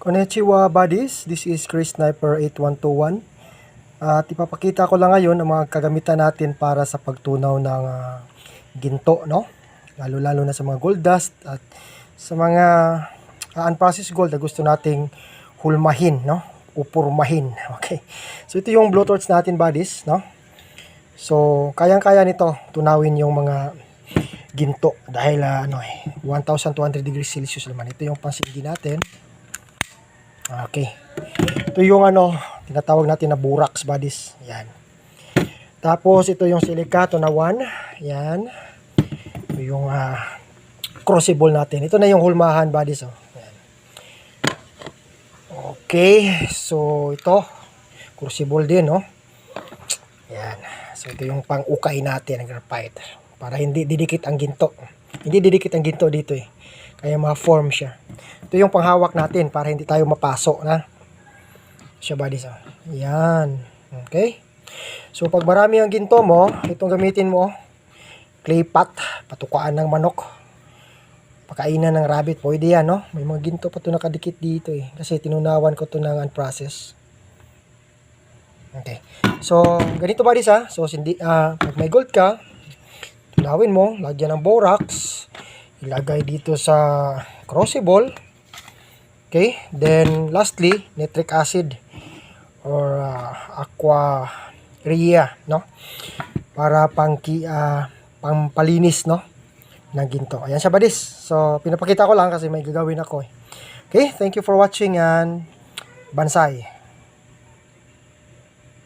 Konnichiwa buddies, this is Chris Sniper 8121 at ipapakita ko lang ngayon ang mga kagamitan natin para sa pagtunaw ng ginto, no? Lalo-lalo na sa mga gold dust at sa mga unprocessed gold na gusto nating hulmahin, no? Upurmahin, okay? So ito yung blowtorch natin buddies, no? So kayang-kaya nito tunawin yung mga ginto dahil 1200 degrees Celsius naman. Ito yung pansindi natin. Okay. Ito yung tinatawag natin na borax buddies. Yan. Tapos ito yung silicato na 1. Yan. Ito yung crucible natin. Ito na yung hulmahan buddies. Oh. Yan. Okay. So ito. Crucible din. Oh. Yan. So ito yung pang-ukay natin ng graphite. Para hindi didikit ang ginto. Hindi didikit ang ginto dito eh. Kaya ma-form siya. Ito yung panghawak natin para hindi tayo mapasok na. Siya buddies. Yan. Okay. So pag marami ang ginto mo, itong gamitin mo, clay pot, patukaan ng manok, pakainan ng rabbit, pwede yan, no? May mga ginto pa ito nakadikit dito eh. Kasi tinunawan ko ito ng unprocessed. Okay. So ganito buddies ha. So pag may gold ka, tunawin mo, lagyan ng borax, ilagay dito sa crucible. Okay, then lastly, nitric acid or aqua rhea, no? Para pampalinis, no, ng ginto. Ayan siya buddies. So pinapakita ko lang kasi may gagawin ako eh. Okay, thank you for watching and bansay.